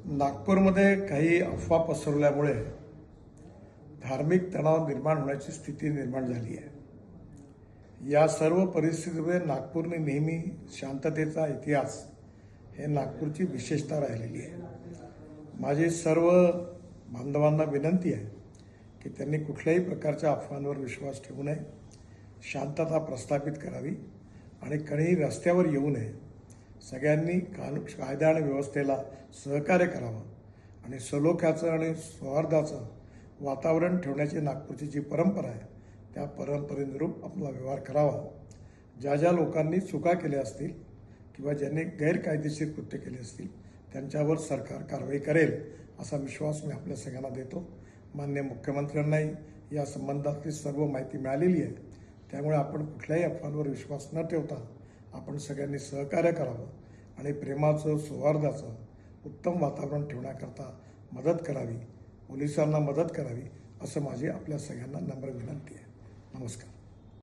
नागपूरमध्ये काही अफवा पसरवल्यामुळे धार्मिक तणाव निर्माण होण्याची स्थिती निर्माण झाली आहे। या सर्व परिस्थितीमध्ये नागपूरने नेहमी शांततेचा इतिहास हे नागपूरची विशेषता राहिलेली आहे। माझी सर्व बांधवांना विनंती आहे की त्यांनी कुठल्याही प्रकारच्या अफवांवर विश्वास ठेवू नये, शांतता प्रस्थापित करावी आणि कोणीही रस्त्यावर येऊ नये। सगळ्यांनी कायदा आणि व्यवस्थेला सहकार्य करावं आणि सलोख्याचं आणि सौहार्दाचं वातावरण ठेवण्याची नागपूरची जी परंपरा आहे त्या परंपरेनुरूप आपला व्यवहार करावा। ज्या ज्या लोकांनी चुका केल्या असतील किंवा ज्यांनी गैरकायदेशीर कृत्य केले असतील त्यांच्यावर सरकार कारवाई करेल असा विश्वास मी आपल्या सगळ्यांना देतो। माननीय मुख्यमंत्र्यांनाही या संबंधातली सर्व माहिती मिळालेली आहे, त्यामुळे आपण कुठल्याही अफवांवर विश्वास न ठेवता आपण सगळ्यांनी सहकार्य करावं आणि प्रेमाचं सौहार्दाचं उत्तम वातावरण ठेवण्याकरता मदत करावी, पोलिसांना मदत करावी असं माझी आपल्या सगळ्यांना नम्र विनंती आहे। नमस्कार।